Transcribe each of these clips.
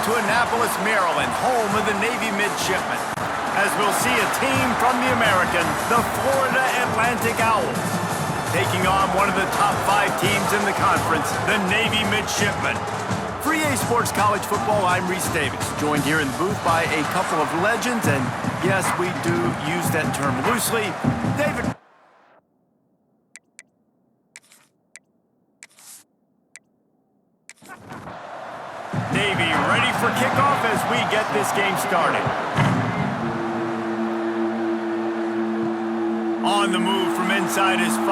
to Annapolis, Maryland, home of the Navy midshipmen, as we'll see a team from the American, the Florida Atlantic Owls, taking on one of the top 5 teams in the conference, the Navy midshipmen. For EA Sports College Football, I'm Reese Davis, joined here in the booth by a couple of legends, and yes, we do use that term loosely. David. Navy ready for kickoff as we get this game started. On the move from inside is 5.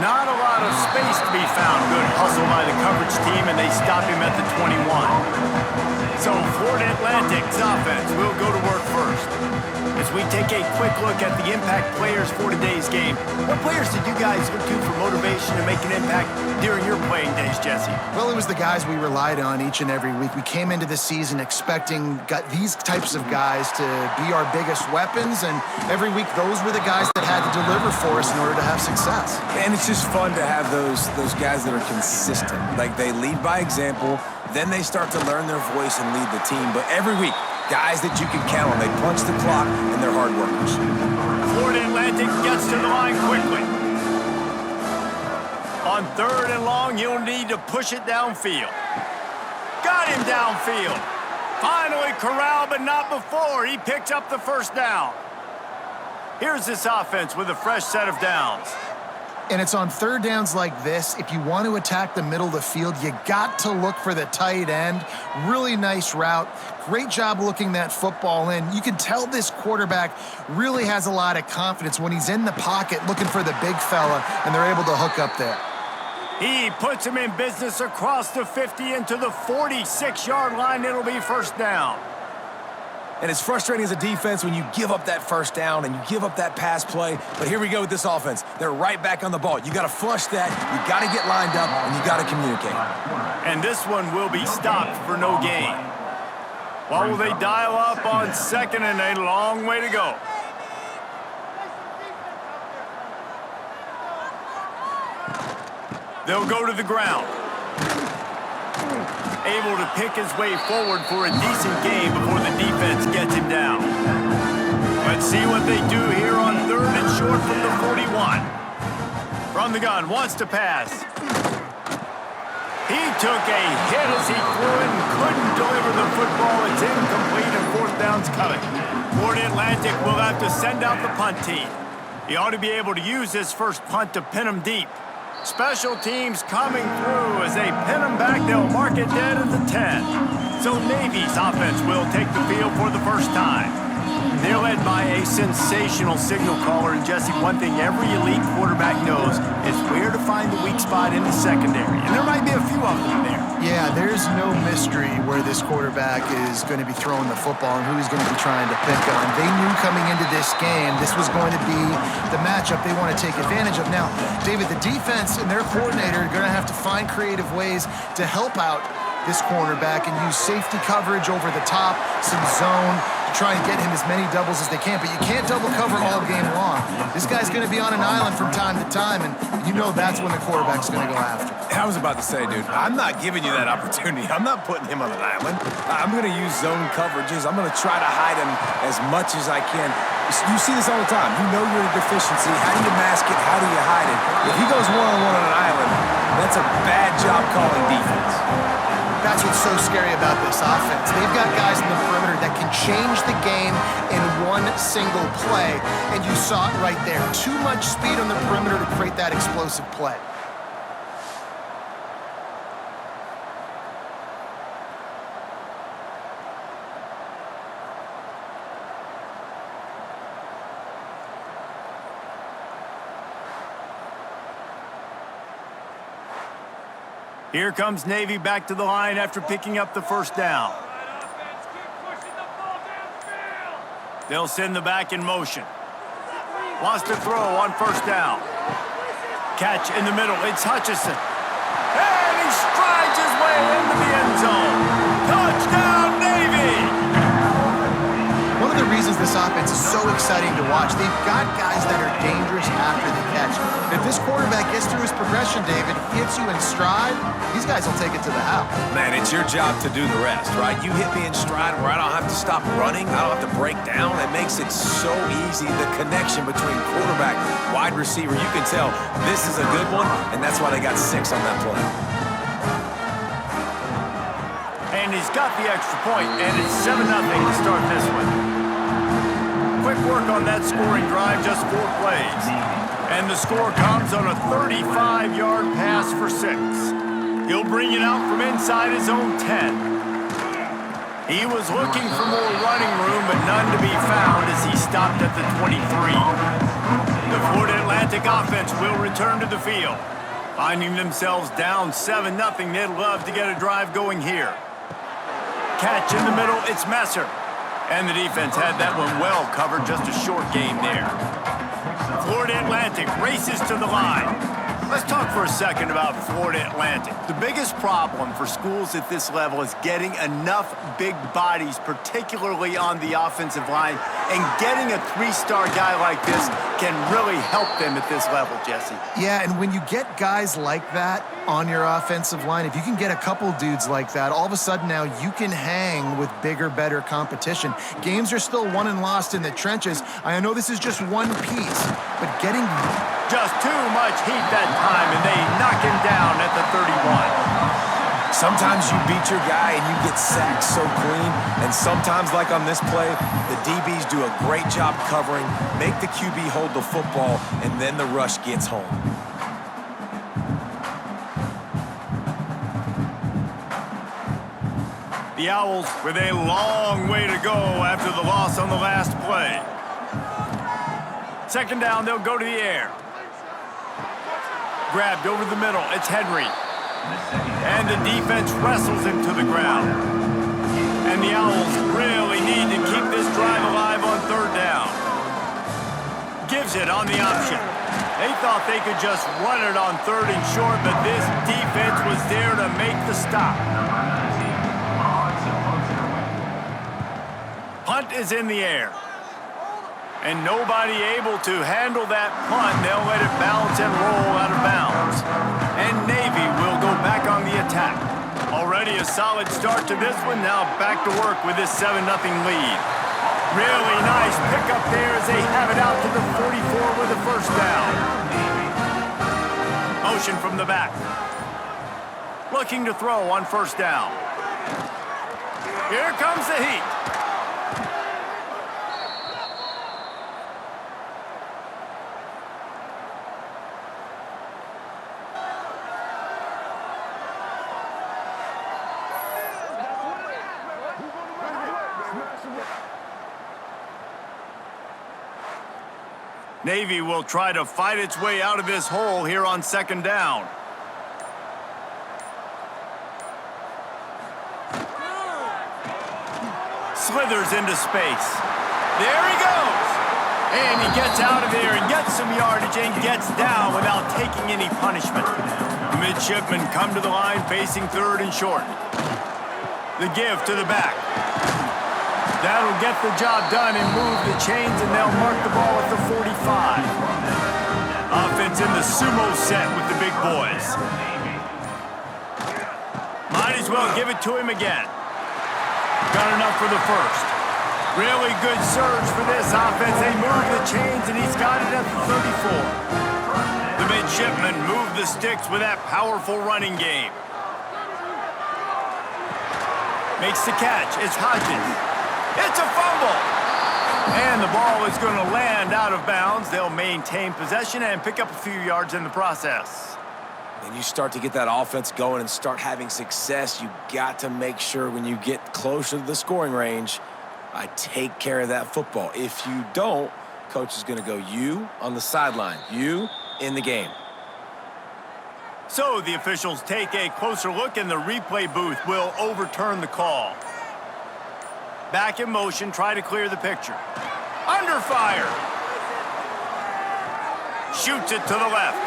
Not a lot of space to be found. Good hustle by the coverage team, and they stop him at the 21. So Florida Atlantic's offense will go to work first. As we take a quick look at the impact players for today's game, what players did you guys look to for motivation to make an impact during your playing days, Jesse? Well, it was the guys we relied on each and every week. We came into the season expecting these types of guys to be our biggest weapons, and every week those were the guys that had to deliver for us in order to have success. And it's just fun to have those guys that are consistent. Like, they lead by example, then they start to learn their voice and lead the team. But every week, guys that you can count on. They punch the clock, and they're hard workers. Florida Atlantic gets to the line quickly. On 3rd and long, you'll need to push it downfield. Got him downfield. Finally corralled, but not before. He picks up the first down. Here's this offense with a fresh set of downs. And it's on 3rd downs like this. If you want to attack the middle of the field, you got to look for the tight end. Really nice route. Great job looking that football in. You can tell this quarterback really has a lot of confidence when he's in the pocket looking for the big fella, and they're able to hook up there. He puts him in business across the 50 into the 46-yard line. It'll be first down. And it's frustrating as a defense when you give up that first down and you give up that pass play. But here we go with this offense. They're right back on the ball. You got to flush that, you got to get lined up, and you got to communicate. And this one will be stopped for no gain. What will they dial up on 2nd and a long way to go? They'll go to the ground. Able to pick his way forward for a decent game before the defense gets him down. Let's see what they do here on 3rd and short from the 41. From the gun, wants to pass. He took a hit as he threw it and couldn't deliver the football. It's incomplete and 4th down's coming. Florida Atlantic will have to send out the punt team. He ought to be able to use this first punt to pin him deep. Special teams coming through as they pin them back. They'll mark it dead at the 10. So Navy's offense will take the field for the first time. They're led by a sensational signal caller. And Jesse, one thing every elite quarterback knows is where to find the weak spot in the secondary. And there might be a few of them there. Yeah, there's no mystery where this quarterback is going to be throwing the football and who he's going to be trying to pick on. They knew coming into this game this was going to be the matchup they want to take advantage of. Now, David, the defense and their coordinator are going to have to find creative ways to help out this cornerback and use safety coverage over the top, some zone, to try and get him as many doubles as they can. But you can't double cover all game long. This guy's going to be on an island from time to time, and you know that's when the quarterback's going to go after. I was about to say, dude, I'm not giving you that opportunity. I'm not putting him on an island. I'm going to use zone coverages. I'm going to try to hide him as much as I can. You see this all the time. You know you're a deficiency. How do you mask it? How do you hide it? If he goes one-on-one on an island, that's a bad job calling defense. That's what's so scary about this offense. They've got guys in the perimeter that can change the game in one single play, and you saw it right there. Too much speed on the perimeter to create that explosive play. Here comes Navy back to the line after picking up the first down. They'll send the back in motion. Wants to throw on 1st down. Catch in the middle. It's Hutchinson. And he strides his way into the end zone. Touchdown, Navy! One of the reasons this offense is so exciting to watch, they've got guys that are dangerous after the catch. If this quarterback gets through his progression, David, hits you in stride, these guys will take it to the house. Man, it's your job to do the rest, right? You hit me in stride where I don't have to stop running, I don't have to break down. It makes it so easy, the connection between quarterback, wide receiver. You can tell this is a good one, and that's why they got 6 on that play. And he's got the extra point, and it's 7-0 to start this one. Quick work on that scoring drive, just 4 plays. And the score comes on a 35-yard pass for 6. He'll bring it out from inside his own 10. He was looking for more running room, but none to be found as he stopped at the 23. The Florida Atlantic offense will return to the field. Finding themselves down 7-0, they'd love to get a drive going here. Catch in the middle, it's Messer. And the defense had that one well covered, just a short gain there. Florida Atlantic races to the line. Let's talk for a second about Florida Atlantic. The biggest problem for schools at this level is getting enough big bodies, particularly on the offensive line, and getting a 3-star guy like this can really help them at this level, Jesse. Yeah, and when you get guys like that on your offensive line, if you can get a couple dudes like that, all of a sudden now you can hang with bigger, better competition. Games are still won and lost in the trenches. I know this is just one piece, but getting just too much heat that time, and they knock him down at the 31. Sometimes you beat your guy and you get sacked so clean, and sometimes, like on this play, the DBs do a great job covering, make the QB hold the football, and then the rush gets home. The Owls with a long way to go after the loss on the last play. Second down, they'll go to the air. Grabbed over the middle, it's Henry. And the defense wrestles him to the ground. And the Owls really need to keep this drive alive on 3rd down. Gives it on the option. They thought they could just run it on 3rd and short, but this defense was there to make the stop. Punt is in the air. And nobody able to handle that punt. They'll let it bounce and roll out of bounds. And Navy will go back on the attack. Already a solid start to this one. Now back to work with this 7-0 lead. Really nice pickup there as they have it out to the 44 with the 1st down. Motion from the back. Looking to throw on 1st down. Here comes the heat. Navy will try to fight its way out of this hole here on 2nd down. Slithers into space. There he goes. And he gets out of there and gets some yardage and gets down without taking any punishment. Midshipmen come to the line facing 3rd and short. The give to the back. That'll get the job done and move the chains, and they'll mark the ball at the 45. Offense in the sumo set with the big boys. Might as well give it to him again. Got enough for the 1st. Really good surge for this offense. They move the chains, and he's got it at the 34. The midshipmen move the sticks with that powerful running game. Makes the catch. It's Hodges. It's a fumble! And the ball is going to land out of bounds. They'll maintain possession and pick up a few yards in the process. And you start to get that offense going and start having success, you got to make sure when you get closer to the scoring range, I take care of that football. If you don't, coach is going to go you on the sideline, you in the game. So the officials take a closer look, and the replay booth will overturn the call. Back in motion, try to clear the picture. Under fire. Shoots it to the left.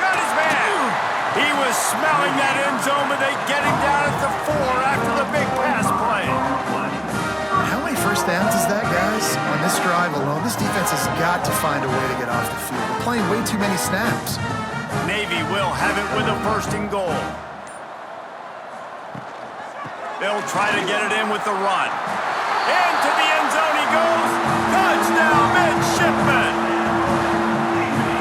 Got his man. He was smelling that end zone, but they get him down at the 4 after the big pass play. How many 1st downs is that, guys? On this drive alone, this defense has got to find a way to get off the field. playing way too many snaps. Navy will have it with a 1st and goal. They'll try to get it in with the run. Into the end zone he goes. Touchdown, Midshipman!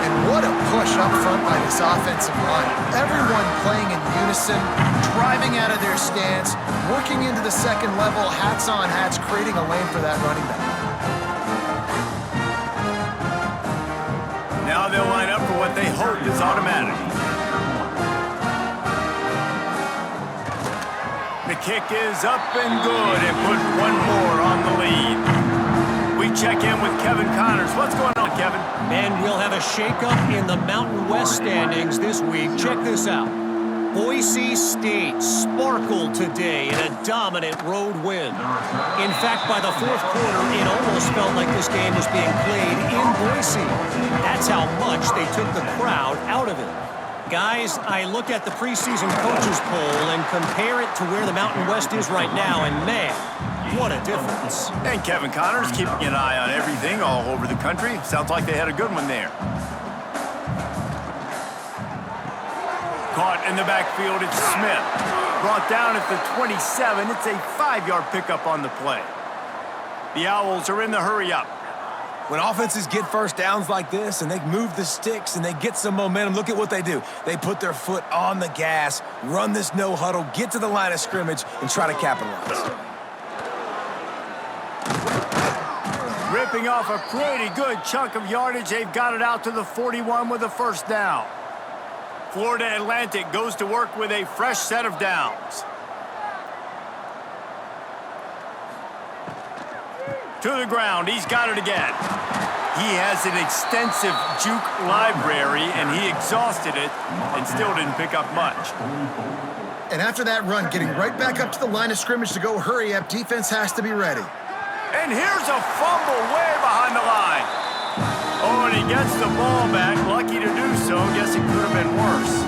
And what a push up front by this offensive line. Everyone playing in unison, driving out of their stance, working into the second level, hats on hats, creating a lane for that running back. Now they'll line up for what they hope is automatic. The kick is up and good and put one more on the lead. We check in with Kevin Connors. What's going on, Kevin? And we'll have a shakeup in the Mountain West standings this week. Check this out. Boise State sparkled today in a dominant road win. In fact, by the 4th quarter, it almost felt like this game was being played in Boise. That's how much they took the crowd out of it. Guys, I look at the preseason coaches poll and compare it to where the Mountain West is right now, and man, what a difference. And Kevin Connors keeping an eye on everything all over the country. Sounds like they had a good one there. Caught in the backfield, it's Smith. Brought down at the 27. It's a 5-yard pickup on the play. The Owls are in the hurry-up. When offenses get first downs like this and they move the sticks and they get some momentum, look at what they do. They put their foot on the gas, run this no huddle, get to the line of scrimmage, and try to capitalize. Ripping off a pretty good chunk of yardage. They've got it out to the 41 with a 1st down. Florida Atlantic goes to work with a fresh set of downs. To the ground, he's got it again. He has an extensive juke library, and he exhausted it and still didn't pick up much. And after that run, getting right back up to the line of scrimmage to go hurry up, defense has to be ready. And here's a fumble way behind the line. Oh, and he gets the ball back. Lucky to do so. Guess it could have been worse.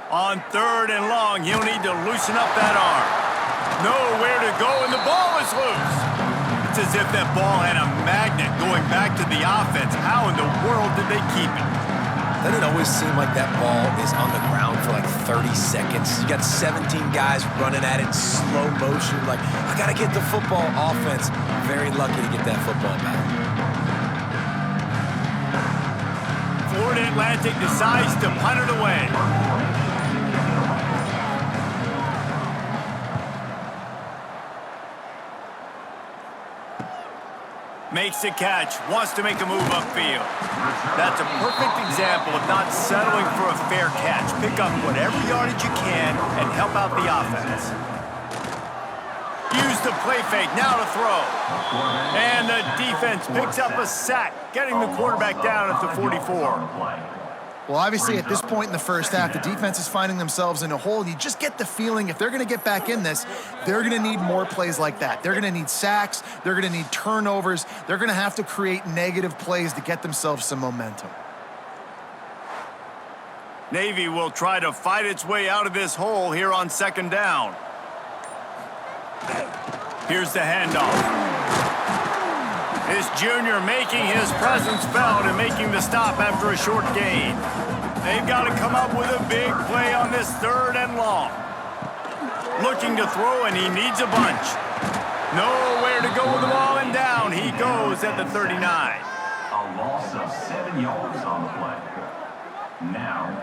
On 3rd and long, he'll need to loosen up that arm. Nowhere to go, and the ball is loose. It's as if that ball had a magnet going back to the offense. How in the world did they keep it? Doesn't it always seem like that ball is on the ground for like 30 seconds? You got 17 guys running at it in slow motion. Like, I got to get the football. Offense, very lucky to get that football back. Florida Atlantic decides to punt it away. Makes the catch, wants to make a move upfield. That's a perfect example of not settling for a fair catch. Pick up whatever yardage you can and help out the offense. Use the play fake, now to throw. And the defense picks up a sack, getting the quarterback down at the 44. Well, obviously, at this point in the first half, the defense is finding themselves in a hole. You just get the feeling if they're going to get back in this, they're going to need more plays like that. They're going to need sacks. They're going to need turnovers. They're going to have to create negative plays to get themselves some momentum. Navy will try to fight its way out of this hole here on 2nd down. Here's the handoff. This junior making his presence felt and making the stop after a short gain. They've got to come up with a big play on this 3rd and long. Looking to throw, and he needs a bunch. Nowhere to go with the ball, and down he goes at the 39. A loss of 7 yards on the play. Now,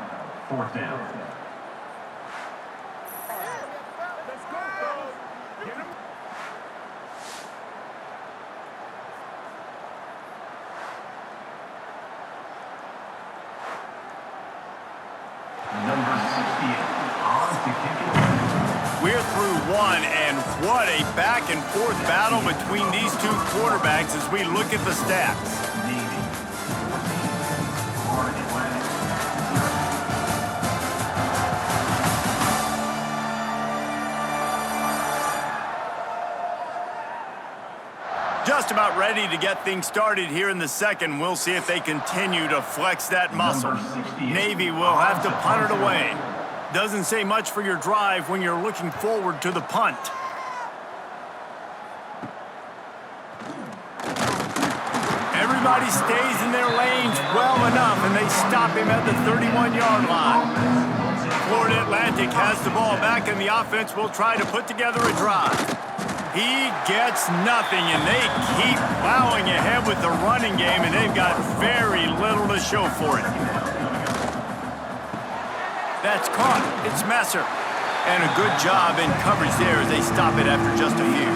4th down. We're through one, and what a back-and-forth battle between these two quarterbacks as we look at the stats. Just about ready to get things started here in the second. We'll see if they continue to flex that muscle. Navy will have to punt it away. Doesn't say much for your drive when you're looking forward to the punt. Everybody stays in their lanes well enough, and they stop him at the 31-yard line. Florida Atlantic has the ball back, and the offense will try to put together a drive. He gets nothing, and they keep plowing ahead with the running game, and they've got very little to show for it. That's caught. It's Messer. And a good job in coverage there as they stop it after just a few.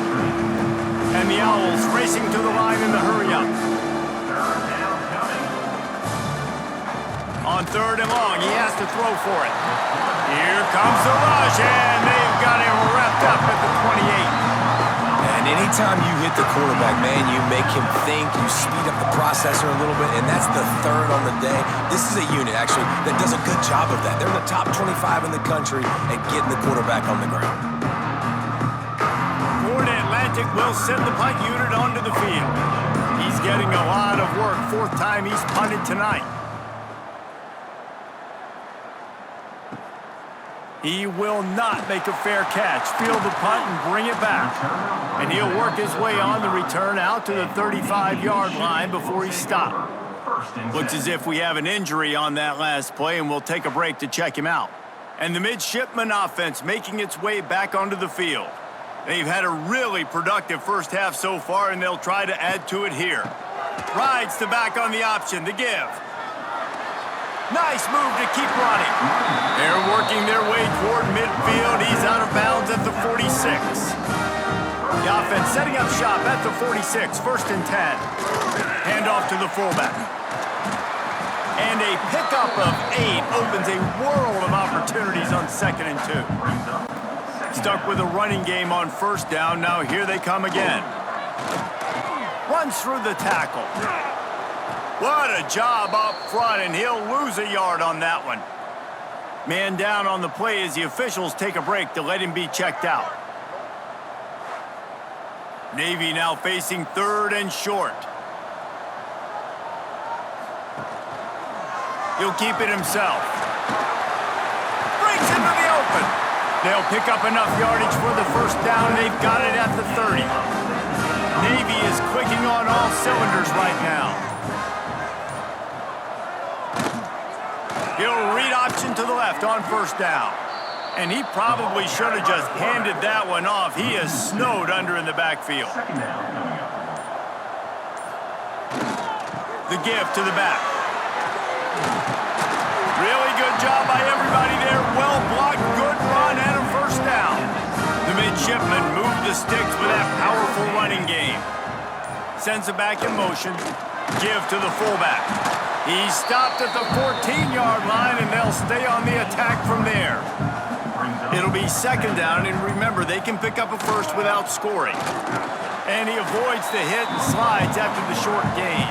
And the Owls racing to the line in the hurry-up. On 3rd and long, he has to throw for it. Here comes the rush, and they've got him wrapped up at the 28. And anytime you hit the quarterback, man, you make him think, you speed up the processor a little bit, and that's the 3rd on the day. This is a unit, actually, that does a good job of that. They're in the top 25 in the country at getting the quarterback on the ground. Florida Atlantic will send the punt unit onto the field. He's getting a lot of work. 4th time he's punted tonight. He will not make a fair catch. Field the punt and bring it back. And he'll work his way on the return out to the 35-yard line before he's stopped. Looks as if we have an injury on that last play, and we'll take a break to check him out. And the midshipman offense making its way back onto the field. They've had a really productive first half so far, and they'll try to add to it here. Rides the back on the option, the give. Nice move to keep running. They're working their way toward midfield. He's out of bounds at the 46. The offense setting up shop at the 46, 1st and 10. Handoff to the fullback. And a pickup of 8 opens a world of opportunities on 2nd and 2. Stuck with a running game on 1st down. Now here they come again. Runs through the tackle. What a job up front, and he'll lose a yard on that one. Man down on the play as the officials take a break to let him be checked out. Navy now facing 3rd and short. He'll keep it himself. Breaks into the open. They'll pick up enough yardage for the 1st down. They've got it at the 30. Navy is clicking on all cylinders right now. He'll read option to the left on 1st down. And he probably should have just handed that one off. He is snowed under in the backfield. The give to the back. Really good job by everybody there. Well blocked, good run, and a 1st down. The midshipman moved the sticks with that powerful running game. Sends it back in motion. Give to the fullback. He stopped at the 14-yard line, and they'll stay on the attack from there. It'll be 2nd down, and remember, they can pick up a 1st without scoring. And he avoids the hit and slides after the short gain.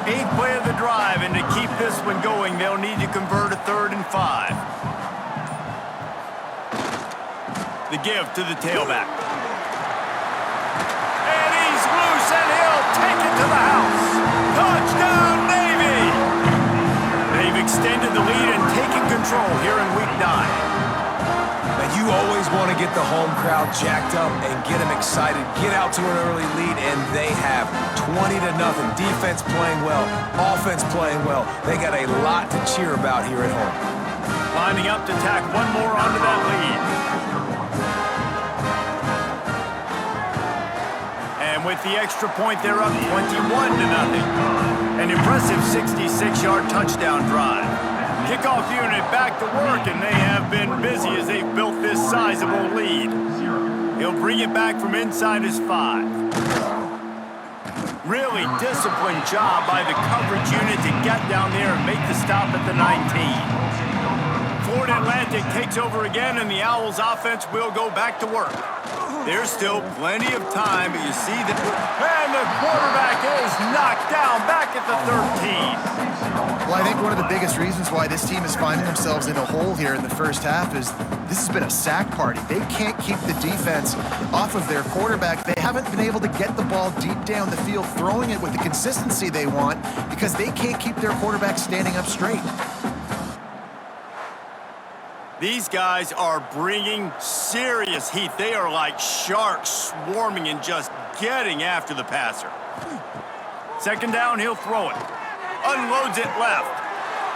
8th play of the drive, and to keep this one going, they'll need to convert a 3rd and 5. The give to the tailback. And he's loose, and he'll take it to the house. Touchdown, Navy! They've extended the lead and taken control here in Week 9. And you always want to get the home crowd jacked up and get them excited, get out to an early lead, and they have 20-0. Defense playing well, offense playing well. They got a lot to cheer about here at home. Lining up to tack one more onto that lead. And with the extra point, they're up 21-0. An impressive 66-yard touchdown drive. Kickoff unit back to work, and they have been busy as they've built this sizable lead. He'll bring it back from inside his 5. Really disciplined job by the coverage unit to get down there and make the stop at the 19. Florida Atlantic takes over again, and the Owls offense will go back to work. There's still plenty of time, but you see that. And the quarterback is knocked down back at the 13. Well, I think one of the biggest reasons why this team is finding themselves in a hole here in the first half is this has been a sack party. They can't keep the defense off of their quarterback. They haven't been able to get the ball deep down the field, throwing it with the consistency they want because they can't keep their quarterback standing up straight. These guys are bringing serious heat. They are like sharks swarming and just getting after the passer. Second down, he'll throw it. Unloads it left.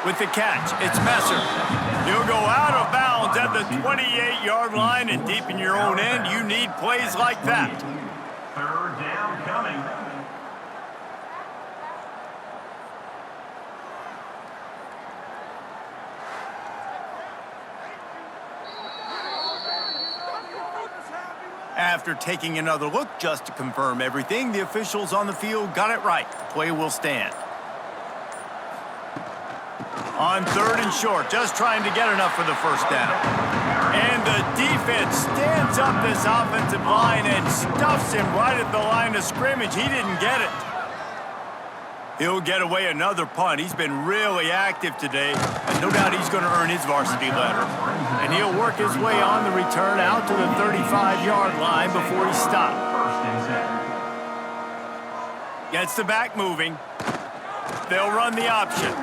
With the catch, it's Messer. He'll go out of bounds at the 28-yard line, and deep in your own end, you need plays like that. Third down coming. After taking another look just to confirm everything, the officials on the field got it right. The play will stand. On third and short, just trying to get enough for the first down. And the defense stands up this offensive line and stuffs him right at the line of scrimmage. He didn't get it. He'll get away another punt. He's been really active today, and no doubt he's going to earn his varsity letter. And he'll work his way on the return out to the 35-yard line before he stopped. First and 10. Gets the back moving. They'll run the option.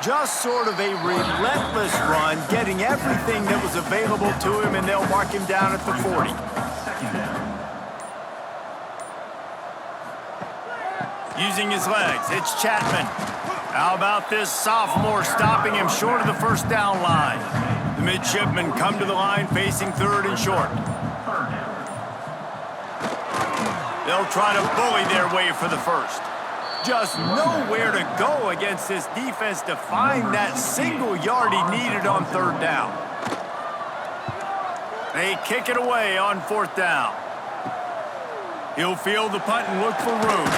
Just sort of a relentless run, getting everything that was available to him, and they'll mark him down at the 40. Second down. Using his legs, it's Chapman. How about this sophomore stopping him short of the first down line? The midshipmen come to the line facing third and short. Third down. They'll try to bully their way for the first. Just nowhere to go against this defense to find that single yard he needed on third down. They kick it away on fourth down. He'll field the punt and look for room.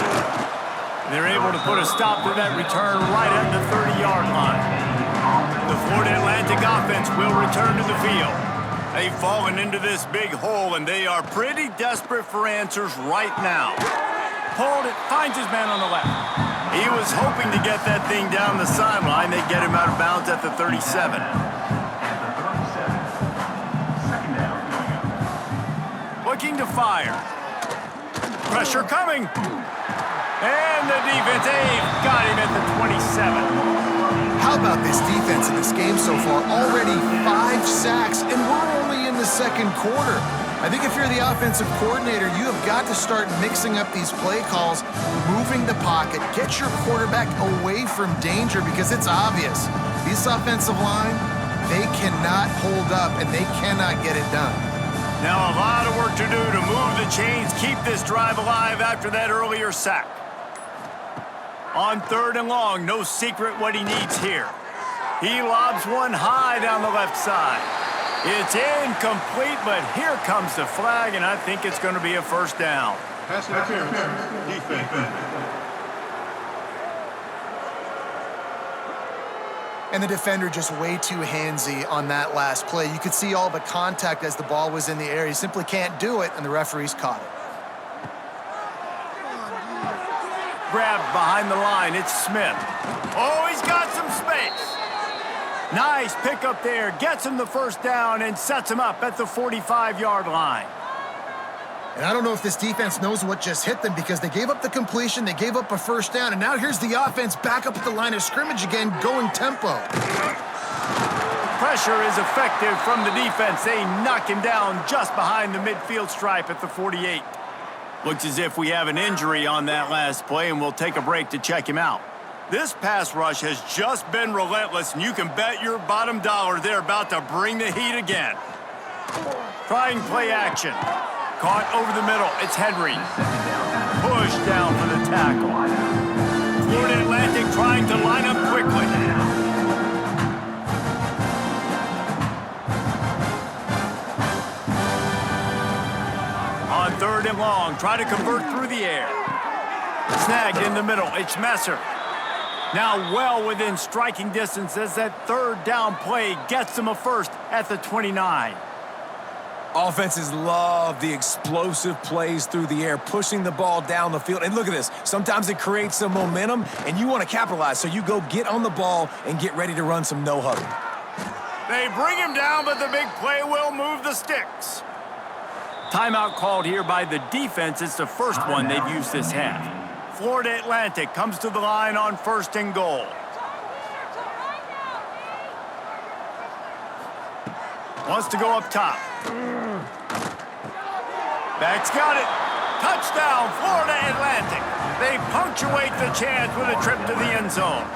They're able to put a stop to that return right at the 30-yard line. The Florida Atlantic offense will return to the field. They've fallen into this big hole, and they are pretty desperate for answers right now. Pulled it, finds his man on the left. He was hoping to get that thing down the sideline. They get him out of bounds at the 37. At the 37. Second down going up. Looking to fire. Pressure coming. And the defense, they've got him at the 27. How about this defense in this game so far? Already 5 sacks, and we're only in the second quarter. I think if you're the offensive coordinator, you have got to start mixing up these play calls, moving the pocket, get your quarterback away from danger, because it's obvious. This offensive line, they cannot hold up, and they cannot get it done. Now a lot of work to do to move the chains, keep this drive alive after that earlier sack. On third and long, no secret what he needs here. He lobs one high down the left side. It's incomplete, but here comes the flag, and I think it's going to be a first down. Pass interference. Defense. And the defender just way too handsy on that last play. You could see all the contact as the ball was in the air. He simply can't do it, and the referees caught it. Grabbed behind the line, it's Smith. Oh, he's got some space. Nice pickup there, gets him the first down and sets him up at the 45-yard line. And I don't know if this defense knows what just hit them, because they gave up the completion, they gave up a first down, and now here's the offense back up at the line of scrimmage again, going tempo. Pressure is effective from the defense. They knock him down just behind the midfield stripe at the 48. Looks as if we have an injury on that last play, and we'll take a break to check him out. This pass rush has just been relentless, and you can bet your bottom dollar they're about to bring the heat again. Trying play action. Caught over the middle. It's Henry. Pushed down for the tackle. Florida Atlantic trying to line up quickly. On third and long, try to convert through the air. Snagged in the middle. It's Messer. Now well within striking distance as that third down play gets them a first at the 29. Offenses love the explosive plays through the air, pushing the ball down the field. And look at this. Sometimes it creates some momentum, and you want to capitalize. So you go get on the ball and get ready to run some no-huddle. They bring him down, but the big play will move the sticks. Timeout called here by the defense. It's the first one they've used this half. Florida Atlantic comes to the line on first and goal. Wants to go up top. Back's got it. Touchdown, Florida Atlantic. They punctuate the chance with a trip to the end zone.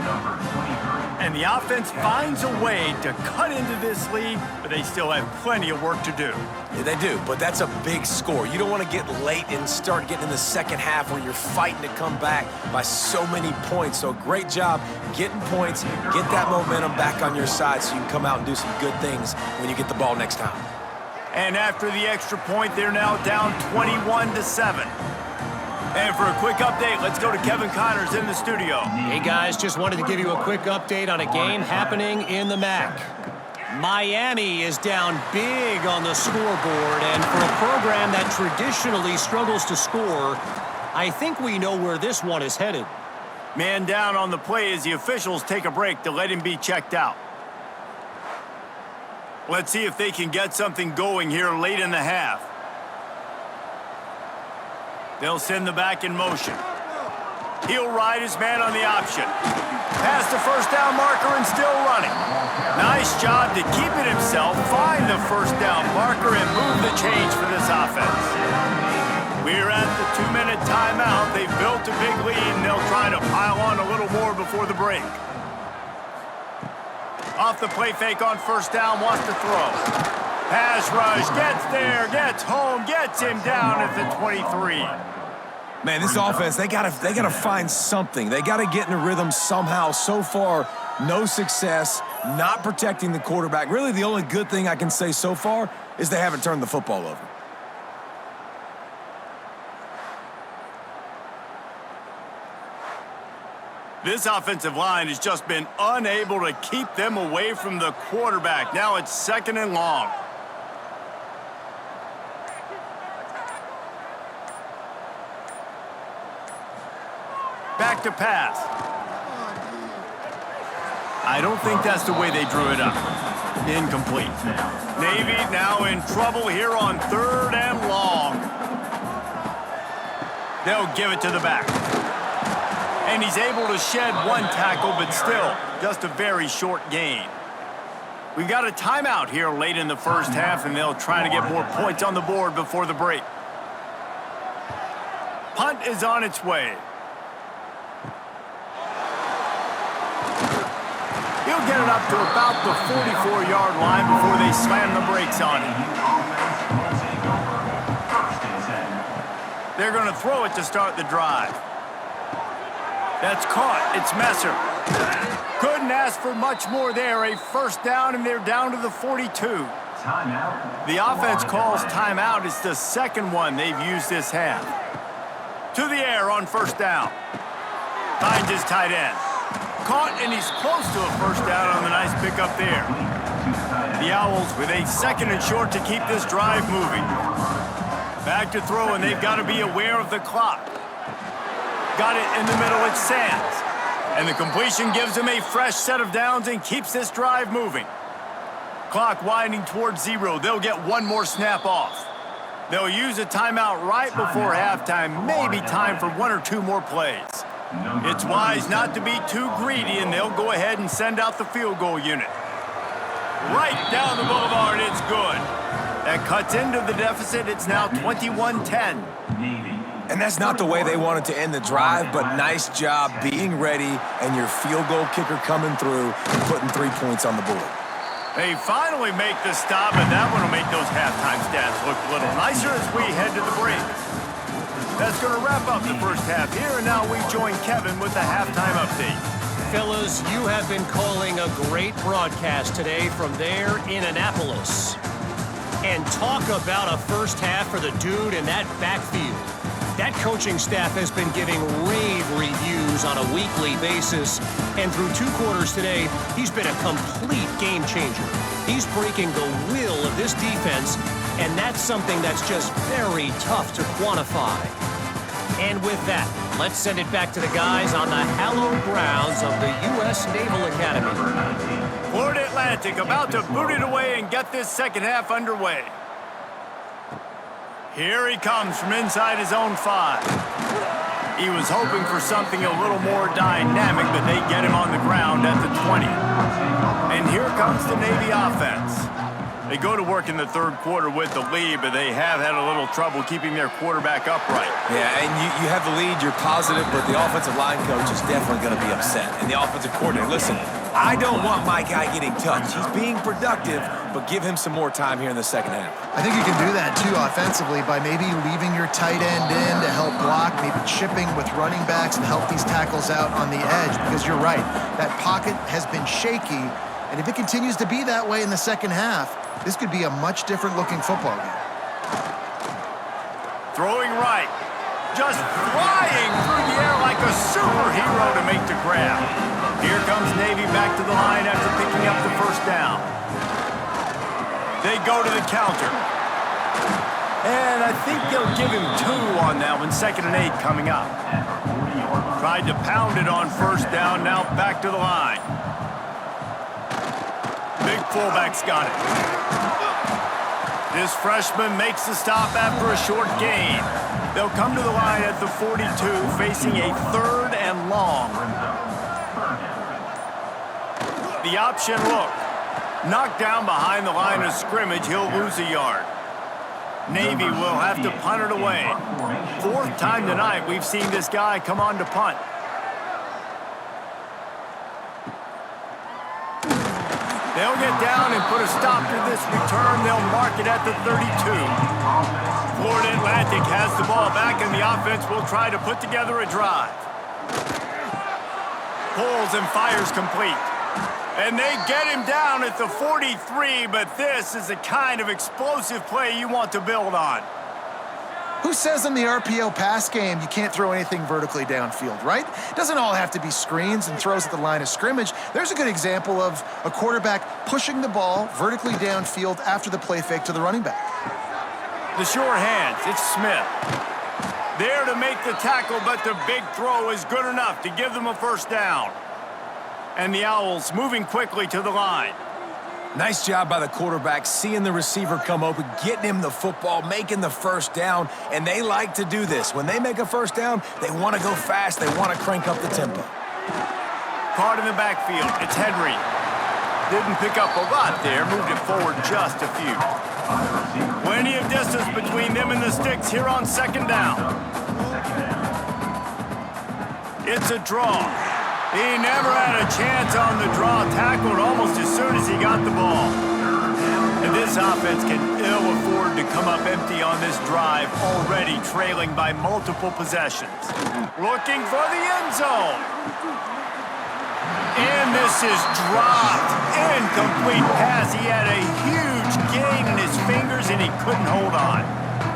Number 23. And the offense finds a way to cut into this lead, but they still have plenty of work to do. Yeah, they do, but that's a big score. You don't want to get late and start getting in the second half where you're fighting to come back by so many points. So great job getting points, get that momentum back on your side so you can come out and do some good things when you get the ball next time. And after the extra point, they're now down 21-7. And for a quick update, let's go to Kevin Connors in the studio. Hey guys, just wanted to give you a quick update on a game happening in the MAC. Miami is down big on the scoreboard, and for a program that traditionally struggles to score, I think we know where this one is headed. Man down on the play as the officials take a break to let him be checked out. Let's see if they can get something going here late in the half. They'll send the back in motion. He'll ride his man on the option. Past the first down marker and still running. Nice job to keep it himself, find the first down marker, and move the change for this offense. We're at the 2-minute timeout. They've built a big lead, and they'll try to pile on a little more before the break. Off the play fake on first down, wants to throw. Pass rush, gets there, gets home, gets him down at the 23. Man, this offense, they gotta find something. They gotta get in a rhythm somehow. So far, no success, not protecting the quarterback. Really, the only good thing I can say so far is they haven't turned the football over. This offensive line has just been unable to keep them away from the quarterback. Now it's 2nd and long. Back to pass. I don't think that's the way they drew it up. Incomplete. Navy now in trouble here on 3rd and long. They'll give it to the back. And he's able to shed one tackle, but still, just a very short gain. We've got a timeout here late in the first half, and they'll try to get more points on the board before the break. Punt is on its way. He'll get it up to about the 44-yard line before they slam the brakes on it. They're going to throw it to start the drive. That's caught. It's Messer. Couldn't ask for much more there. A first down, and they're down to the 42. Timeout. The offense calls timeout. It's the second one they've used this half. To the air on first down. Finds his tight end. Caught, and he's close to a first down on the nice pickup there. The Owls with a 2nd and short to keep this drive moving. Back to throw, and they've got to be aware of the clock. Got it in the middle, it's Sands. And the completion gives him a fresh set of downs and keeps this drive moving. Clock winding towards 0. They'll get one more snap off. They'll use a timeout right before halftime. Maybe time for 1 or 2 more plays. It's wise not to be too greedy, and they'll go ahead and send out the field goal unit. Right down the boulevard, it's good. That cuts into the deficit. It's now 21-10. And that's not the way they wanted to end the drive, but nice job being ready and your field goal kicker coming through and putting 3 points on the board. They finally make the stop, and that one will make those halftime stats look a little nicer as we head to the break. That's going to wrap up the first half here, and now we join Kevin with the halftime update. Fellas, you have been calling a great broadcast today from there in Annapolis. And talk about a first half for the dude in that backfield. That coaching staff has been giving rave reviews on a weekly basis, and through 2 quarters today, he's been a complete game changer. He's breaking the will of this defense, and that's something that's just very tough to quantify. And with that, let's send it back to the guys on the hallowed grounds of the U.S. Naval Academy. Florida Atlantic about to boot it away and get this second half underway. Here he comes from inside his own 5. He was hoping for something a little more dynamic, but they get him on the ground at the 20. And here comes the Navy offense. They go to work in the third quarter with the lead, but they have had a little trouble keeping their quarterback upright. Yeah, and you have the lead, you're positive, but the offensive line coach is definitely going to be upset. And the offensive coordinator, listen, I don't want my guy getting touched. He's being productive, but give him some more time here in the second half. I think you can do that, too, offensively, by maybe leaving your tight end in to help block, maybe chipping with running backs and help these tackles out on the edge, because you're right, that pocket has been shaky, and if it continues to be that way in the second half, this could be a much different-looking football game. Throwing right. Just flying through the air like a superhero to make the grab. Here comes Navy back to the line after picking up the first down. They go to the counter. And I think they'll give him 2 on that one. 2nd and 8 coming up. Tried to pound it on first down. Now back to the line. Big fullback's got it. This freshman makes the stop after a short gain. They'll come to the line at the 42, facing a 3rd and long. The option look. Knocked down behind the line of scrimmage, he'll lose a yard. Navy will have to punt it away. 4th time tonight we've seen this guy come on to punt. They'll get down and put a stop to this return. They'll mark it at the 32. Florida Atlantic has the ball back, and the offense will try to put together a drive. Pulls and fires complete. And they get him down at the 43, but this is the kind of explosive play you want to build on. Who says in the RPO pass game you can't throw anything vertically downfield, right? Doesn't all have to be screens and throws at the line of scrimmage. There's a good example of a quarterback pushing the ball vertically downfield after the play fake to the running back. The sure hands, it's Smith. There to make the tackle, but the big throw is good enough to give them a first down. And the Owls moving quickly to the line. Nice job by the quarterback, seeing the receiver come open, getting him the football, making the first down, and they like to do this. When they make a first down, they want to go fast, they want to crank up the tempo. Caught in the backfield, it's Henry. Didn't pick up a lot there, moved it forward just a few. Plenty of distance between them and the sticks here on 2nd down. It's a draw. He never had a chance on the draw, tackled almost as soon as he got the ball. And this offense can ill afford to come up empty on this drive, already trailing by multiple possessions. Looking for the end zone. And this is dropped. Incomplete pass. He had a huge gain in his fingers and he couldn't hold on.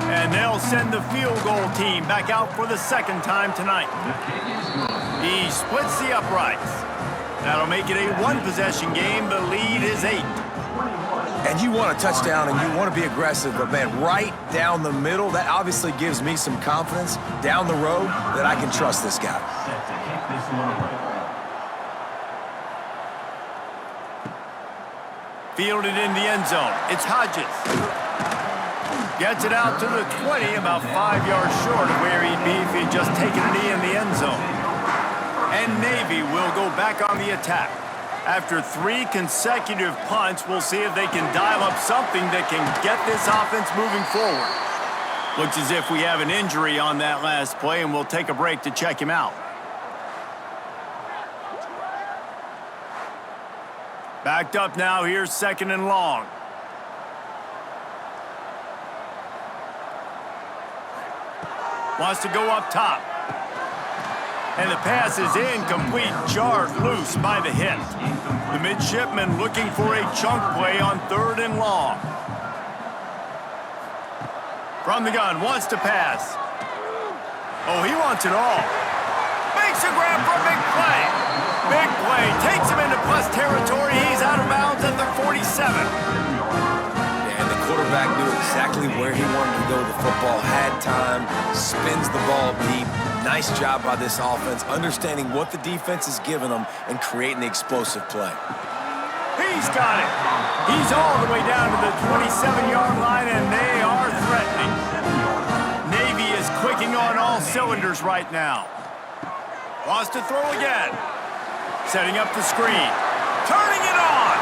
And they'll send the field goal team back out for the 2nd time tonight. He splits the uprights. That'll make it a 1-possession game. The lead is 8. And you want a touchdown and you want to be aggressive, but man, right down the middle, that obviously gives me some confidence down the road that I can trust this guy. Fielded in the end zone. It's Hodges. Gets it out to the 20, about 5 yards short of where he'd be if he'd just taken a knee in the end zone. And Navy will go back on the attack. After 3 consecutive punts, we'll see if they can dial up something that can get this offense moving forward. Looks as if we have an injury on that last play, and we'll take a break to check him out. Backed up now, here's 2nd and long. Wants to go up top. And the pass is incomplete, jarred loose by the hit. The midshipman looking for a chunk play on 3rd and long. From the gun, wants to pass. Oh, he wants it all. Makes a grab for a big play. Big play, takes him into plus territory. He's out of bounds at the 47. And the quarterback knew exactly where he wanted to go with the football, had time, spins the ball deep. Nice job by this offense, understanding what the defense is giving them and creating the explosive play. He's got it. He's all the way down to the 27-yard line, and they are threatening. Navy is clicking on all cylinders right now. Wants to throw again. Setting up the screen. Turning it on.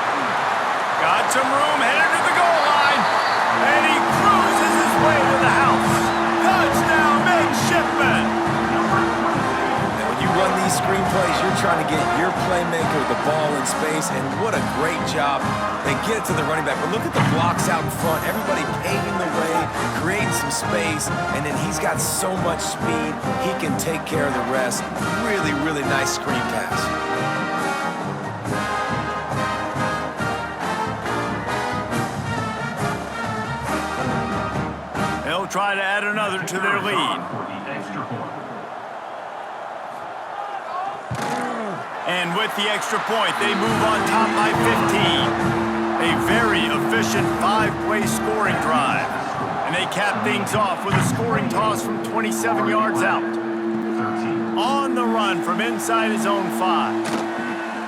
Got some room, headed to the goal And he cruises his way to the house. Touchdown, Midshipman. Now, when you run these screenplays, you're trying to get your playmaker the ball in space, and what a great job. They get it to the running back, but look at the blocks out in front. Everybody paving the way, creating some space, and then he's got so much speed, he can take care of the rest. Really, really nice screen pass. They'll try to add another to their lead. For the extra point. And with the extra point, they move on top by 15. A very efficient 5-play scoring drive. And they cap things off with a scoring toss from 27 yards out. 13. On the run from inside his own 5.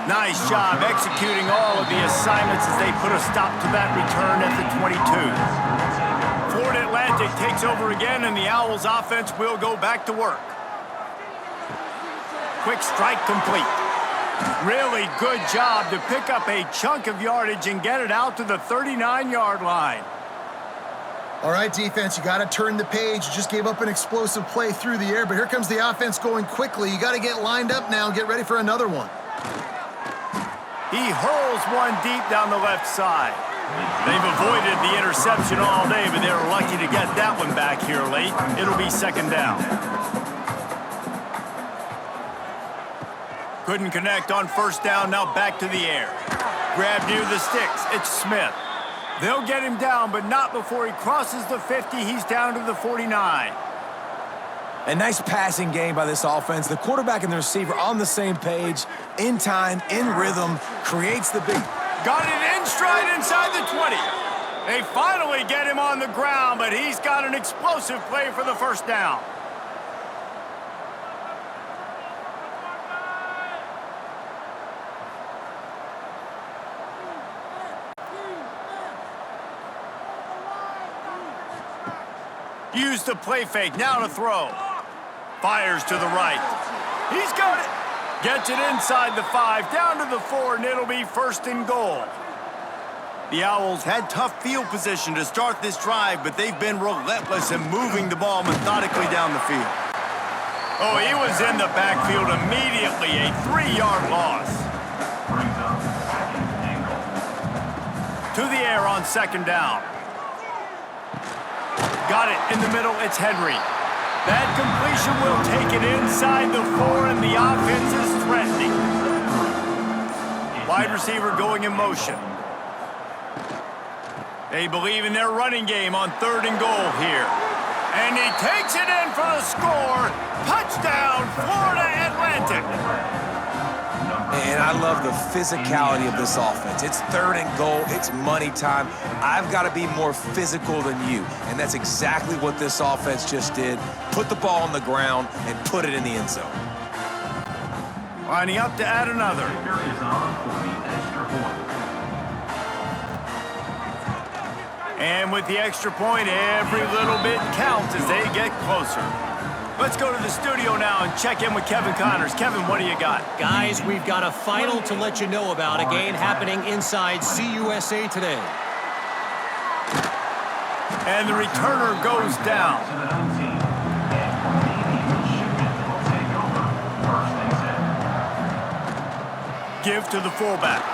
Nice job executing all of the assignments as they put a stop to that return at the 22. Florida Atlantic takes over again, and the Owls offense will go back to work. Quick strike complete. Really good job to pick up a chunk of yardage and get it out to the 39-yard line. All right, defense, you got to turn the page. You just gave up an explosive play through the air, but here comes the offense going quickly. You got to get lined up now and get ready for another one. He hurls one deep down the left side. They've avoided the interception all day, but they were lucky to get that one back here late. It'll be second down. Couldn't connect on first down, now back to the air. Grab near the sticks, it's Smith. They'll get him down, but not before he crosses the 50. He's down to the 49. A nice passing game by this offense. The quarterback and the receiver on the same page, in time, in rhythm, creates the big... Got it in stride inside the 20. They finally get him on the ground, but he's got an explosive play for the first down. Use the play fake, now to throw. Fires to the right. He's got it. Gets it inside the 5, down to the 4, and it'll be first and goal. The Owls had tough field position to start this drive, but they've been relentless in moving the ball methodically down the field. Oh, he was in the backfield immediately, a 3-yard loss. Brings up second and goal. To the air on second down. Got it in the middle, it's Henry. That completion will take it inside the 4, and the offense is threatening. Wide receiver going in motion. They believe in their running game on third and goal here. And he takes it in for the score. Touchdown, Florida Atlantic. And I love the physicality of this offense. It's third and goal. It's money time. I've got to be more physical than you. And that's exactly what this offense just did. Put the ball on the ground and put it in the end zone. Lining up to add another. Kicker is on for the extra point. And with the extra point, every little bit counts as they get closer. Let's go to the studio now and check in with Kevin Connors. Kevin, what do you got? Guys, we've got a final to let you know about, a game happening inside CUSA today. And the returner goes down. To the 19. And maybe Midshipman will take over. First and 10. Give to the fullback.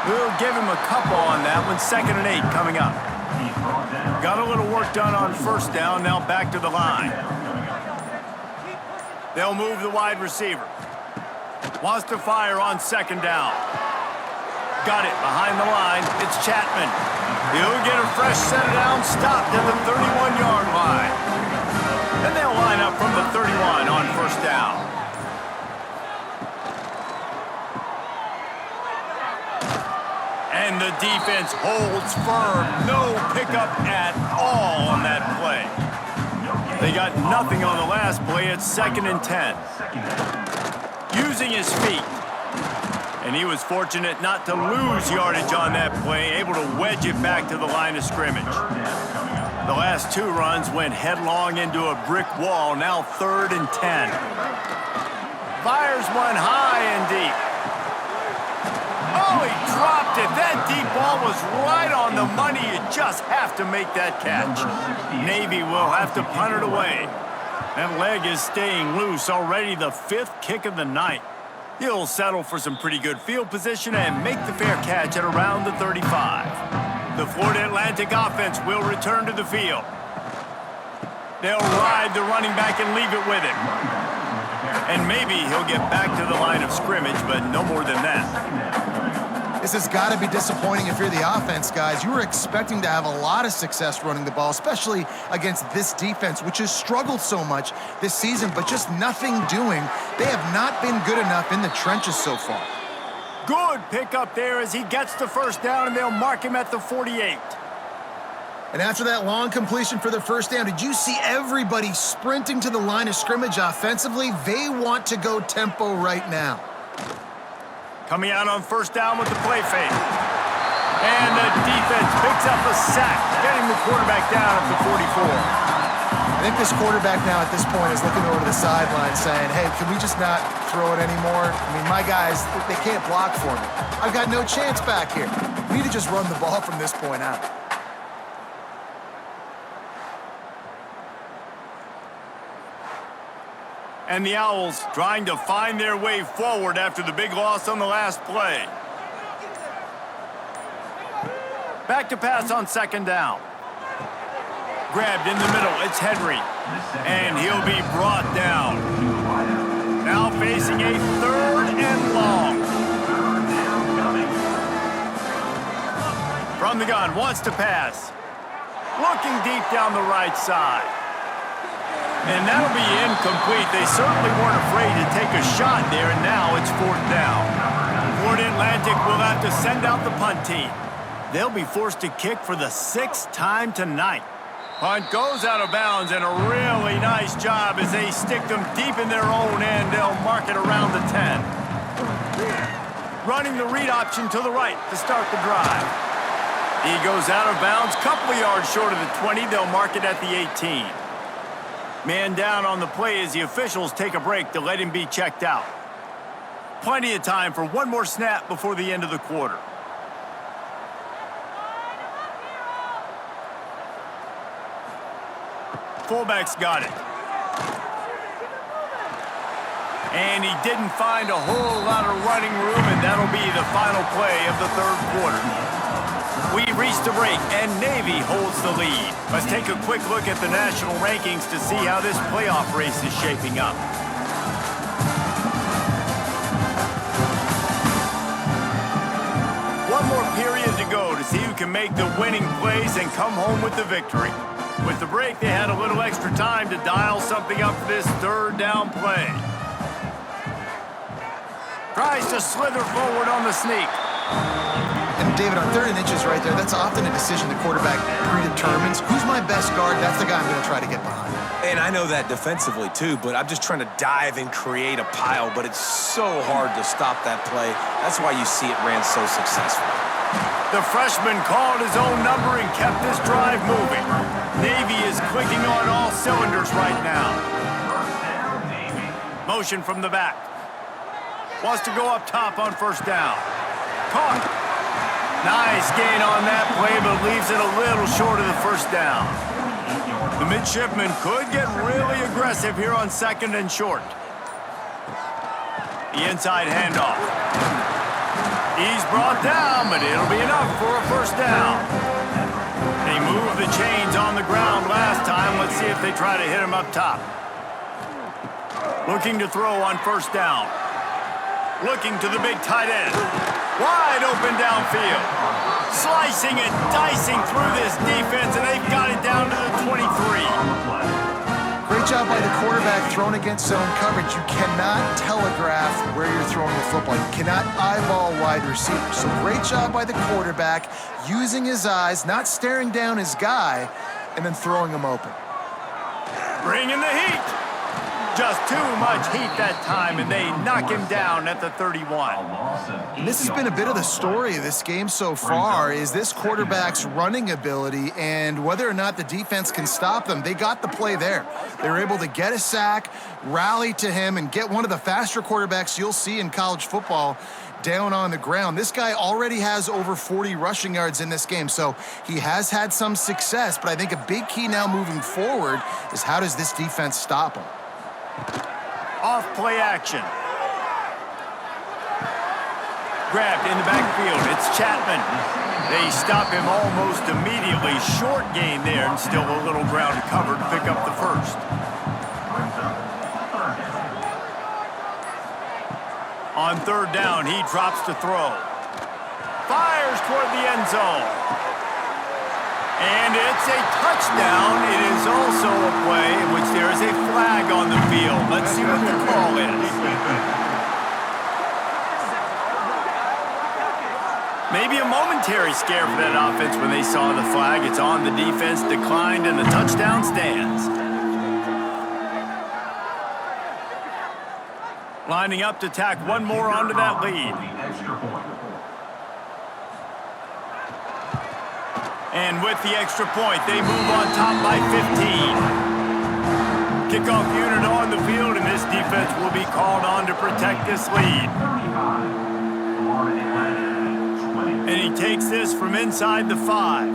We'll give him a couple on that one. 2nd and 8 coming up. He's brought down. Got a little work done on first down. Now back to the line. They'll move the wide receiver. Wants to fire on second down. Got it behind the line. It's Chapman. He'll get a fresh set down, stopped at the 31-yard line. And they'll line up from the 31 on first down. And the defense holds firm. No pickup at all on that play. They got nothing on the last play. It's 2nd and 10. Using his feet. And he was fortunate not to lose yardage on that play, able to wedge it back to the line of scrimmage. The last 2 runs went headlong into a brick wall, now 3rd and 10. Fires one high and deep. Oh, he dropped it. That deep ball was right on the money. You just have to make that catch. Navy will have to punt it away. That leg is staying loose. Already the 5th kick of the night. He'll settle for some pretty good field position and make the fair catch at around the 35. The Florida Atlantic offense will return to the field. They'll ride the running back and leave it with him. And maybe he'll get back to the line of scrimmage, but no more than that. This has got to be disappointing if you're the offense, guys. You were expecting to have a lot of success running the ball, especially against this defense, which has struggled so much this season, but just nothing doing. They have not been good enough in the trenches so far. Good pickup there as he gets the first down, and they'll mark him at the 48. And after that long completion for the first down, did you see everybody sprinting to the line of scrimmage offensively? They want to go tempo right now. Coming out on first down with the play fake. And the defense picks up a sack, getting the quarterback down at the 44. I think this quarterback now at this point is looking over to the sideline saying, hey, can we just not throw it anymore? I mean, my guys, they can't block for me. I've got no chance back here. We need to just run the ball from this point out. And the Owls trying to find their way forward after the big loss on the last play. Back to pass on second down. Grabbed in the middle, it's Henry. And he'll be brought down. Now facing a 3rd and long. From the gun, wants to pass. Looking deep down the right side. And that'll be incomplete. They certainly weren't afraid to take a shot there, and now it's 4th down. Florida Atlantic will have to send out the punt team. They'll be forced to kick for the 6th time tonight. Punt goes out of bounds, and a really nice job as they stick them deep in their own end. They'll mark it around the 10. Running the read option to the right to start the drive. He goes out of bounds, couple of yards short of the 20. They'll mark it at the 18. Man down on the play as the officials take a break to let him be checked out. Plenty of time for one more snap before the end of the quarter. Fullback's got it. And he didn't find a whole lot of running room, and that'll be the final play of the 3rd quarter. We reached the break, and Navy holds the lead. Let's take a quick look at the national rankings to see how this playoff race is shaping up. One more period to go to see who can make the winning plays and come home with the victory. With the break, they had a little extra time to dial something up for this 3rd down play. Tries to slither forward on the sneak. And David, on 3rd and inches right there, that's often a decision the quarterback predetermines. Who's my best guard? That's the guy I'm going to try to get behind. And I know that defensively, too, but I'm just trying to dive and create a pile, but it's so hard to stop that play. That's why you see it ran so successfully. The freshman called his own number and kept this drive moving. Navy is clicking on all cylinders right now. Motion from the back. Wants to go up top on first down. Caught. Nice gain on that play, but leaves it a little short of the first down. The midshipman could get really aggressive here on 2nd and short. The inside handoff. He's brought down, but it'll be enough for a first down. They moved the chains on the ground last time. Let's see if they try to hit him up top. Looking to throw on first down. Looking to the big tight end. Wide open downfield. Slicing and dicing through this defense, and they've got it down to the 23. Great job by the quarterback thrown against zone coverage. You cannot telegraph where you're throwing the football. You cannot eyeball wide receivers. So great job by the quarterback using his eyes, not staring down his guy, and then throwing him open. Bringing the heat. Just too much heat that time, and they knock him down at the 31. And this has been a bit of the story of this game so far, is this quarterback's running ability and whether or not the defense can stop them. They got the play there. They were able to get a sack, rally to him, and get one of the faster quarterbacks you'll see in college football down on the ground. This guy already has over 40 rushing yards in this game, so he has had some success, but I think a big key now moving forward is how does this defense stop him? Off play action. Grabbed in the backfield. It's Chapman. They stop him almost immediately. Short gain there, and still a little ground covered to pick up the first. On third down, he drops to throw. Fires toward the end zone. And it's a touchdown. It is also a play in which there is a flag on the field. Let's see what the call is. Maybe a momentary scare for that offense when they saw the flag. It's on, the defense declined, and the touchdown stands. Lining up to tack one more onto that lead. And with the extra point, they move on top by 15. Kickoff unit on the field, and this defense will be called on to protect this lead. And he takes this from inside the 5.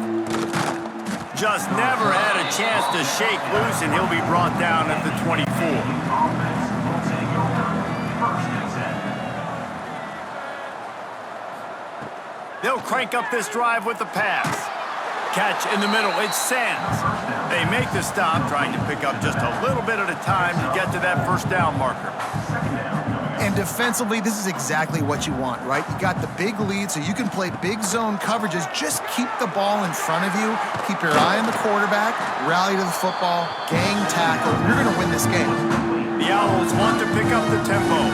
Just never had a chance to shake loose, and he'll be brought down at the 24. They'll crank up this drive with the pass. Catch in the middle, it's Sands. They make the stop, trying to pick up just a little bit at a time to get to that first down marker. And defensively, this is exactly what you want, right? You got the big lead, so you can play big zone coverages. Just keep the ball in front of you. Keep your eye on the quarterback. Rally to the football. Gang tackle. You're going to win this game. The Owls want to pick up the tempo.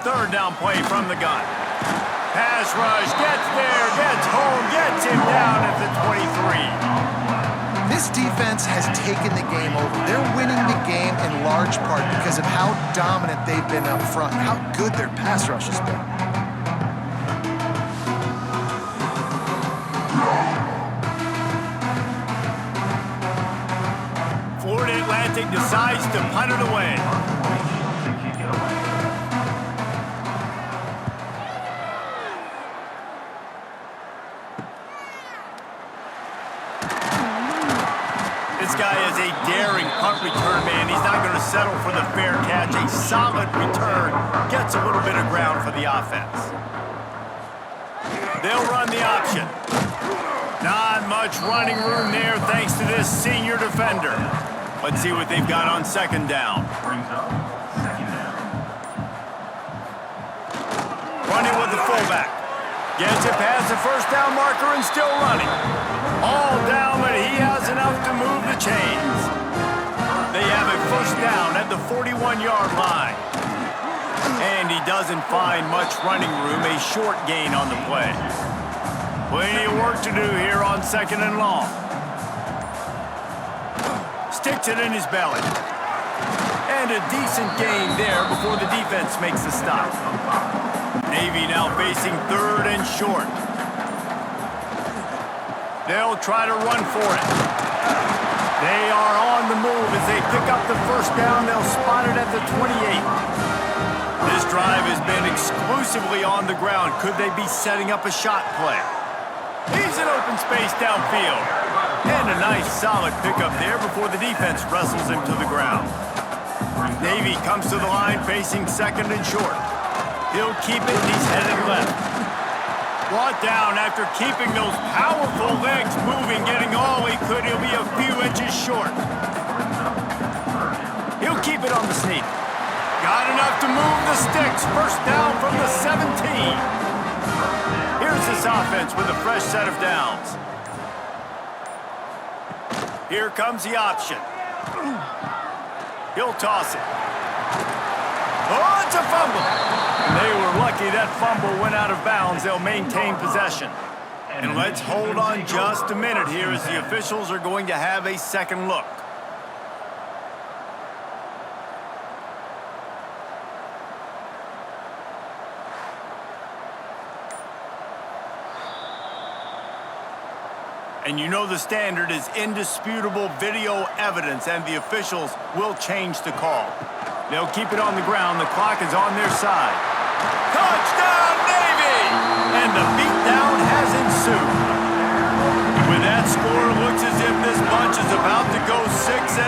Third down play from the gun. Pass rush, gets there, gets home, gets him down at the 23. This defense has taken the game over. They're winning the game in large part because of how dominant they've been up front, how good their pass rush has been. Florida Atlantic decides to punt it away. This guy is a daring punt return man. He's not going to settle for the fair catch. A solid return. Gets a little bit of ground for the offense. They'll run the option. Not much running room there thanks to this senior defender. Let's see what they've got on second down. Running with the fullback. Gets it past the first down marker and still running. All down, but he has enough to move the chains. They have a first down at the 41-yard line. And he doesn't find much running room, a short gain on the play. Plenty of work to do here on second and long. Sticks it in his belly. And a decent gain there before the defense makes the stop. Navy now facing third and short. They'll try to run for it. They are on the move as they pick up the first down. They'll spot it at the 28. This drive has been exclusively on the ground. Could they be setting up a shot play? He's in open space downfield. And a nice solid pickup there before the defense wrestles him to the ground. Navy comes to the line facing second and short. He'll keep it, and he's headed left. Brought down after keeping those powerful legs moving, getting all he could. He'll be a few inches short. He'll keep it on the sneak. Got enough to move the sticks. First down from the 17. Here's this offense with a fresh set of downs. Here comes the option. He'll toss it. Oh, it's a fumble. And they were lucky that fumble went out of bounds. They'll maintain possession. And let's hold on just a minute here as the officials are going to have a second look. And you know the standard is indisputable video evidence, and the officials will change the call. They'll keep it on the ground. The clock is on their side. Touchdown, Navy! And the beatdown has ensued. With that score, it looks as if this bunch is about to go 6-1.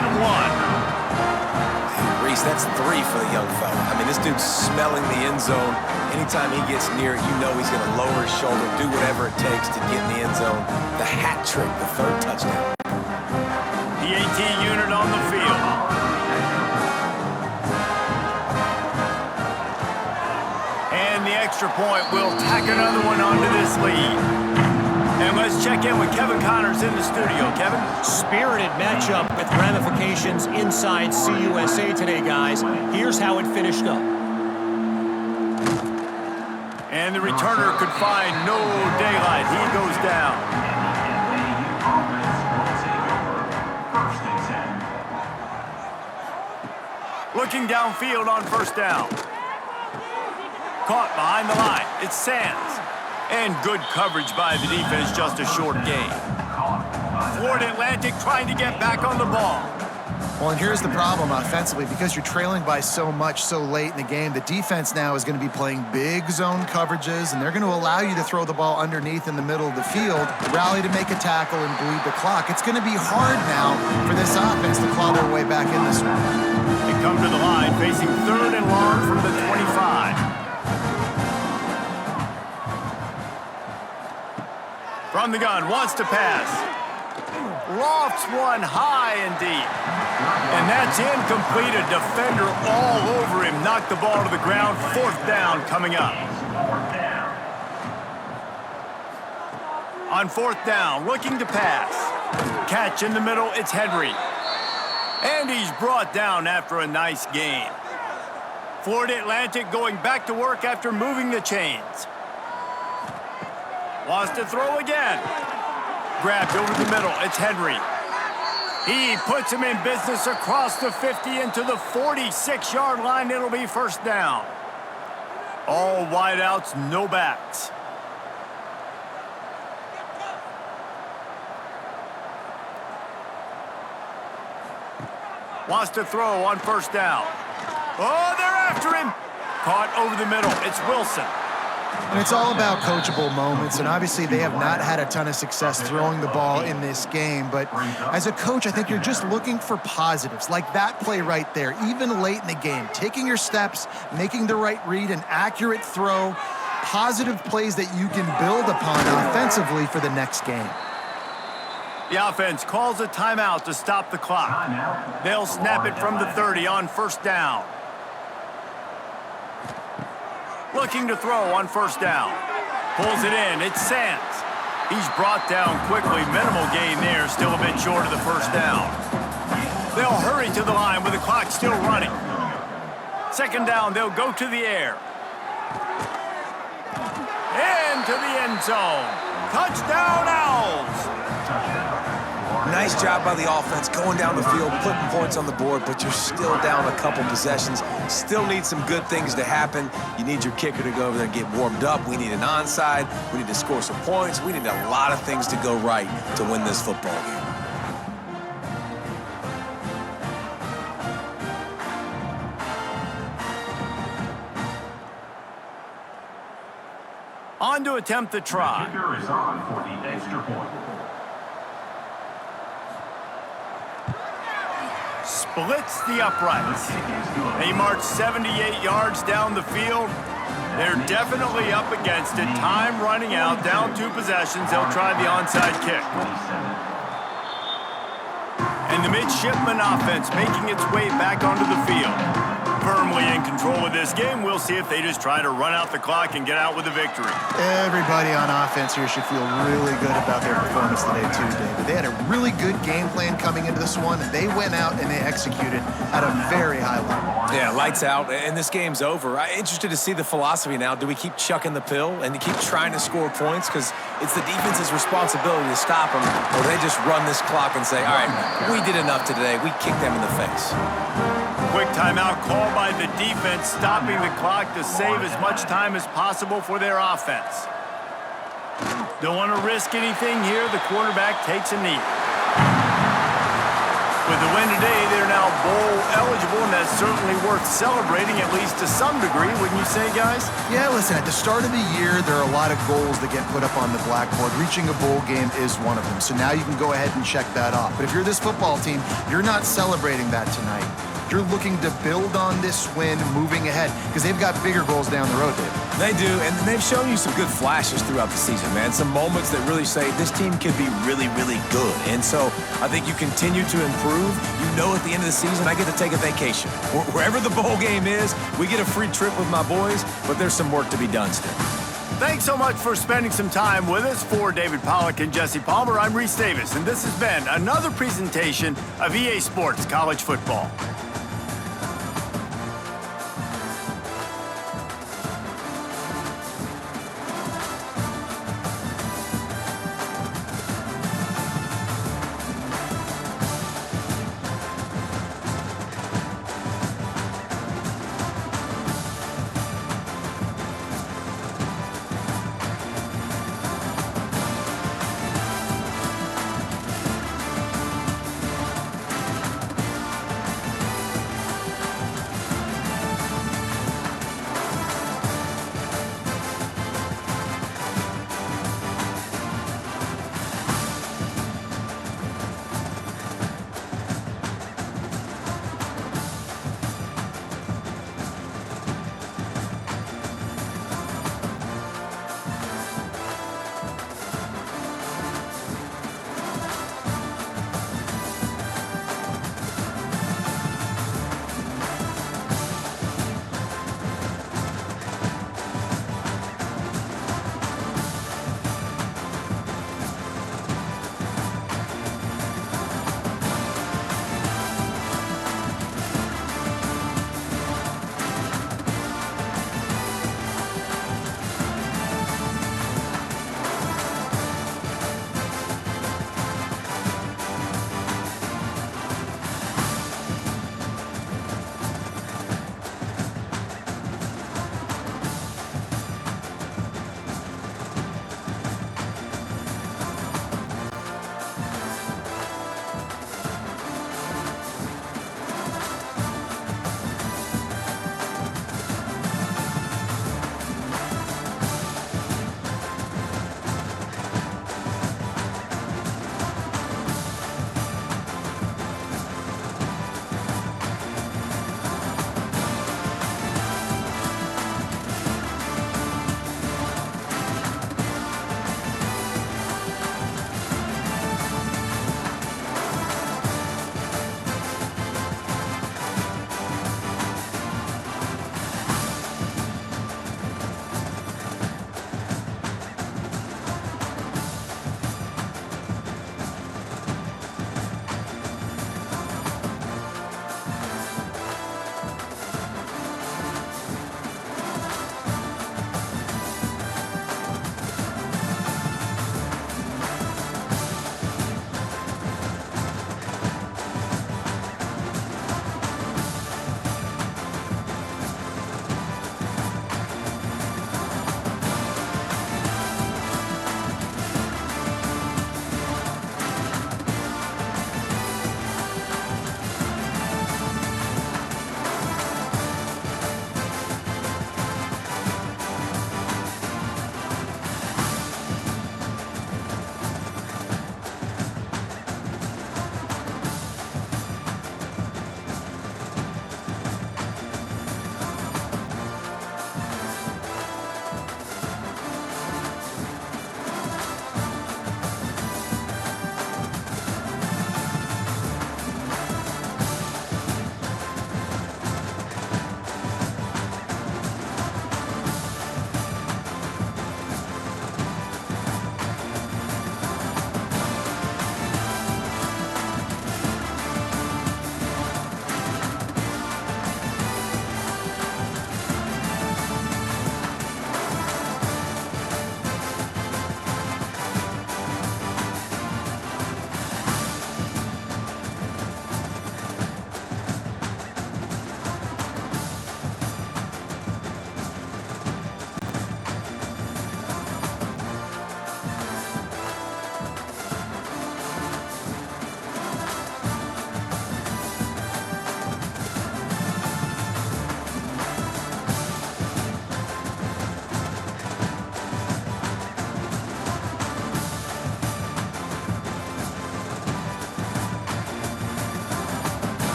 Reese, that's 3 for the young fella. I mean, this dude's smelling the end zone. Anytime he gets near it, you know he's going to lower his shoulder, do whatever it takes to get in the end zone. The hat trick, the 3rd touchdown. PAT unit on the field. And the extra point will tack another one onto this lead. And let's check in with Kevin Connors in the studio. Kevin? Spirited matchup with ramifications inside CUSA today, guys. Here's how it finished up. And the returner could find no daylight. He goes down. Looking downfield on 1st down. Caught behind the line. It's Sands. And good coverage by the defense, just a short gain. Florida Atlantic trying to get back on the ball. Well, and here's the problem offensively. Because you're trailing by so much so late in the game, the defense now is going to be playing big zone coverages, and they're going to allow you to throw the ball underneath in the middle of the field, rally to make a tackle, and bleed the clock. It's going to be hard now for this offense to claw their way back in this one. They come to the line, facing 3rd and long from the 25. From the gun, wants to pass. Lofts one high and deep. And that's incomplete. A defender all over him. Knocked the ball to the ground. 4th down coming up. On 4th down, looking to pass. Catch in the middle, it's Henry. And he's brought down after a nice gain. Florida Atlantic going back to work after moving the chains. Wants to throw again. Grabbed over the middle. It's Henry. He puts him in business across the 50 into the 46-yard line. It'll be 1st down. All wideouts, no backs. Wants to throw on 1st down. Oh, they're after him. Caught over the middle. It's Wilson. And it's all about coachable moments, and obviously they have not had a ton of success throwing the ball in this game, but as a coach, I think you're just looking for positives, like that play right there, even late in the game, taking your steps, making the right read, an accurate throw, positive plays that you can build upon offensively for the next game. The offense calls a timeout to stop the clock. They'll snap it from the 30 on 1st down. Looking to throw on 1st down. Pulls it in. It's Sands. He's brought down quickly. Minimal gain there. Still a bit short of the 1st down. They'll hurry to the line with the clock still running. 2nd down. They'll go to the air. Into the end zone. Touchdown, Owls. Nice job by the offense going down the field, putting points on the board, but you're still down a couple possessions. Still need some good things to happen. You need your kicker to go over there and get warmed up. We need an onside. We need to score some points. We need a lot of things to go right to win this football game. On to attempt the try. The kicker is on for the extra point. Splits the uprights. They march 78 yards down the field. They're definitely up against it. Time running out, down 2 possessions. They'll try the onside kick. And the midshipman offense making its way back onto the field. firmly in control of this game. We'll see if they just try to run out the clock and get out with a victory. Everybody on offense here should feel really good about their performance today, too, David. They had a really good game plan coming into this one, and they went out and they executed at a very high level. Yeah, lights out, and this game's over. I'm interested to see the philosophy now. Do we keep chucking the pill and keep trying to score points? Because it's the defense's responsibility to stop them, or they just run this clock and say, all right, we did enough today. We kicked them in the face. Quick timeout called by the defense, stopping the clock to save as much time as possible for their offense. Don't want to risk anything here. The quarterback takes a knee. With the win today, they're now bowl eligible, and that's certainly worth celebrating, at least to some degree, wouldn't you say, guys? Yeah, listen, at the start of the year, there are a lot of goals that get put up on the blackboard. Reaching a bowl game is one of them, so now you can go ahead and check that off. But if you're this football team, you're not celebrating that tonight. You're looking to build on this win moving ahead because they've got bigger goals down the road, David. They do, and they've shown you some good flashes throughout the season, man. Some moments that really say this team could be really, really good. And so I think you continue to improve. You know at the end of the season, I get to take a vacation. Wherever the bowl game is, we get a free trip with my boys, but there's some work to be done still. Thanks so much for spending some time with us. For David Pollack and Jesse Palmer, I'm Reese Davis, and this has been another presentation of EA Sports College Football.